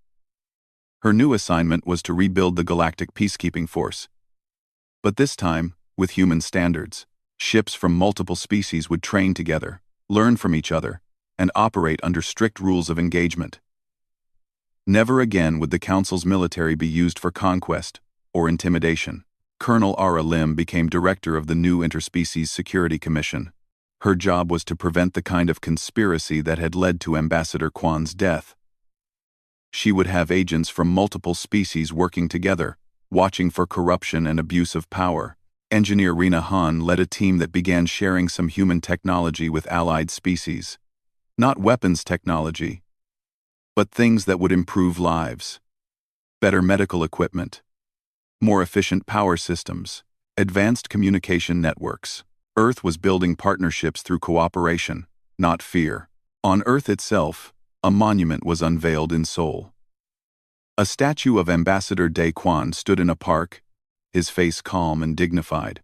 Her new assignment was to rebuild the Galactic Peacekeeping Force. But this time, with human standards. Ships from multiple species would train together, learn from each other, and operate under strict rules of engagement. Never again would the Council's military be used for conquest or intimidation. Colonel Ara Lim became director of the new Interspecies Security Commission. Her job was to prevent the kind of conspiracy that had led to Ambassador Quan's death. She would have agents from multiple species working together, watching for corruption and abuse of power. Engineer Rena Han led a team that began sharing some human technology with allied species. Not weapons technology, but things that would improve lives. Better medical equipment, more efficient power systems, advanced communication networks. Earth was building partnerships through cooperation, not fear. On Earth itself, a monument was unveiled in Seoul. A statue of Ambassador Dae Kwan stood in a park, his face calm and dignified.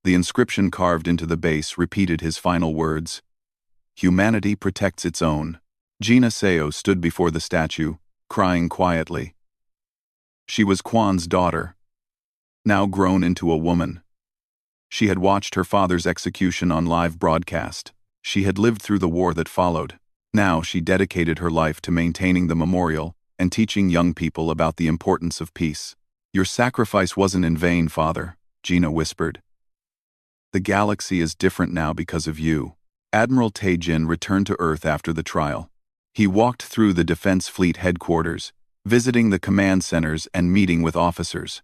The inscription carved into the base repeated his final words, "Humanity protects its own." Gina Seo stood before the statue, crying quietly. She was Kwan's daughter, now grown into a woman. She had watched her father's execution on live broadcast. She had lived through the war that followed. Now she dedicated her life to maintaining the memorial and teaching young people about the importance of peace. "Your sacrifice wasn't in vain, Father," Gina whispered. "The galaxy is different now because of you." Admiral Tae-jin returned to Earth after the trial. He walked through the Defense Fleet headquarters, visiting the command centers and meeting with officers.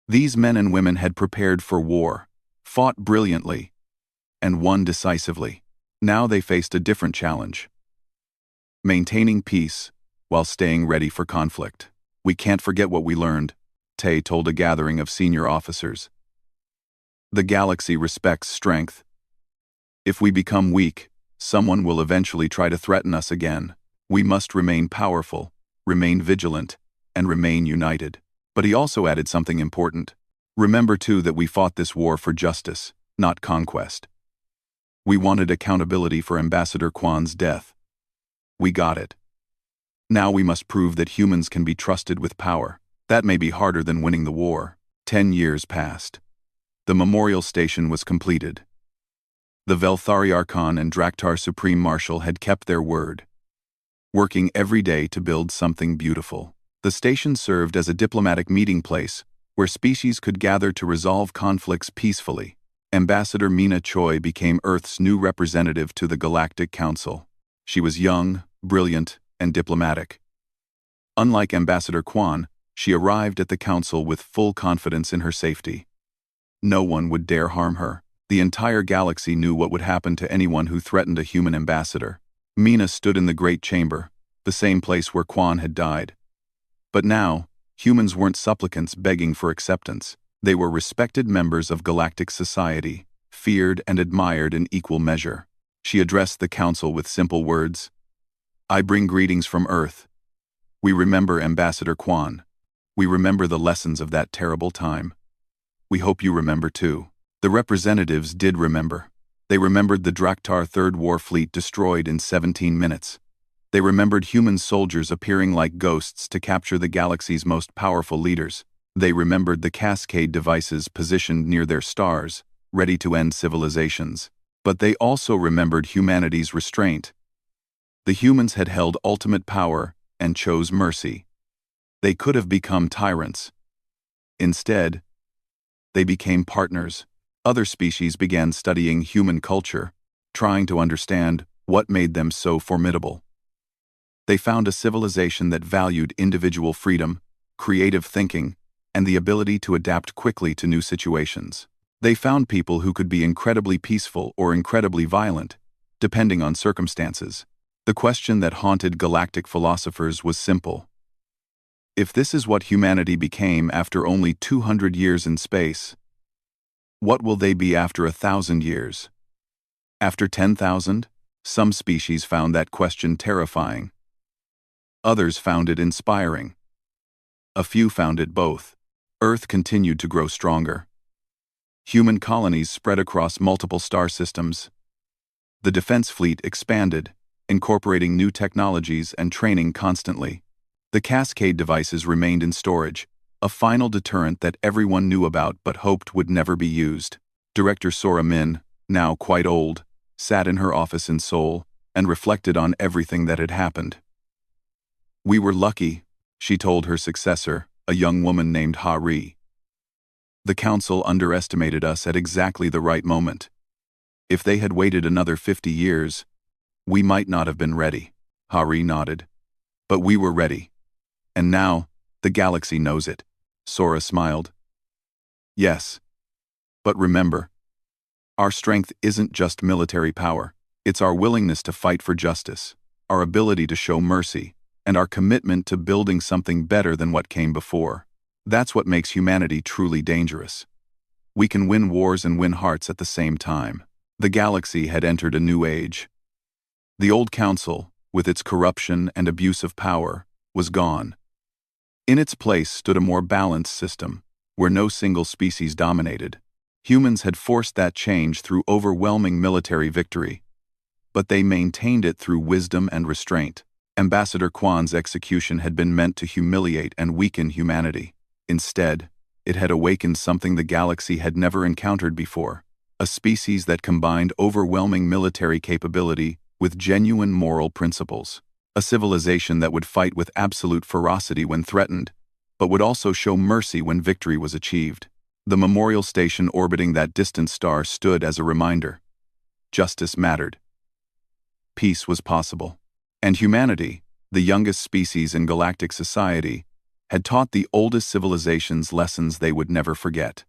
These men and women had prepared for war, fought brilliantly, and won decisively. Now they faced a different challenge: maintaining peace while staying ready for conflict. "We can't forget what we learned," Tae told a gathering of senior officers. "The galaxy respects strength. If we become weak, someone will eventually try to threaten us again. We must remain powerful, remain vigilant, and remain united." But he also added something important. "Remember too that we fought this war for justice, not conquest. We wanted accountability for Ambassador Kwan's death. We got it. Now we must prove that humans can be trusted with power. That may be harder than winning the war." 10 years passed. The memorial station was completed. The Velthari Archon and Draktar Supreme Marshal had kept their word, working every day to build something beautiful. The station served as a diplomatic meeting place where species could gather to resolve conflicts peacefully. Ambassador Mina Choi became Earth's new representative to the Galactic Council. She was young, brilliant, and diplomatic. Unlike Ambassador Kwan, she arrived at the council with full confidence in her safety. No one would dare harm her. The entire galaxy knew what would happen to anyone who threatened a human ambassador. Mina stood in the Great Chamber, the same place where Kwan had died. But now, humans weren't supplicants begging for acceptance. They were respected members of galactic society, feared and admired in equal measure. She addressed the council with simple words. "I bring greetings from Earth. We remember Ambassador Kwan. We remember the lessons of that terrible time. We hope you remember too." The representatives did remember. They remembered the Draktar Third War Fleet destroyed in 17 minutes. They remembered human soldiers appearing like ghosts to capture the galaxy's most powerful leaders. They remembered the cascade devices positioned near their stars, ready to end civilizations. But they also remembered humanity's restraint. The humans had held ultimate power and chose mercy. They could have become tyrants. Instead, they became partners. Other species began studying human culture, trying to understand what made them so formidable. They found a civilization that valued individual freedom, creative thinking, and the ability to adapt quickly to new situations. They found people who could be incredibly peaceful or incredibly violent, depending on circumstances. The question that haunted galactic philosophers was simple. If this is what humanity became after only 200 years in space, what will they be after 1,000 years? After 10,000? Some species found that question terrifying. Others found it inspiring. A few found it both. Earth continued to grow stronger. Human colonies spread across multiple star systems. The defense fleet expanded, incorporating new technologies and training constantly. The cascade devices remained in storage, a final deterrent that everyone knew about but hoped would never be used. Director Sora Min, now quite old, sat in her office in Seoul and reflected on everything that had happened. "We were lucky," she told her successor, a young woman named Ha Ri. "The council underestimated us at exactly the right moment. If they had waited another 50 years, we might not have been ready. Hari nodded. But we were ready. And now, the galaxy knows it. Sora smiled. Yes. But remember, our strength isn't just military power. It's our willingness to fight for justice, our ability to show mercy, and our commitment to building something better than what came before. That's what makes humanity truly dangerous. We can win wars and win hearts at the same time. The galaxy had entered a new age. The old council, with its corruption and abuse of power, was gone. In its place stood a more balanced system, where no single species dominated. Humans had forced that change through overwhelming military victory, but they maintained it through wisdom and restraint. Ambassador Quan's execution had been meant to humiliate and weaken humanity. Instead, it had awakened something the galaxy had never encountered before, a species that combined overwhelming military capability with genuine moral principles, a civilization that would fight with absolute ferocity when threatened, but would also show mercy when victory was achieved. The memorial station orbiting that distant star stood as a reminder. Justice mattered. Peace was possible. And humanity, the youngest species in galactic society, had taught the oldest civilizations lessons they would never forget.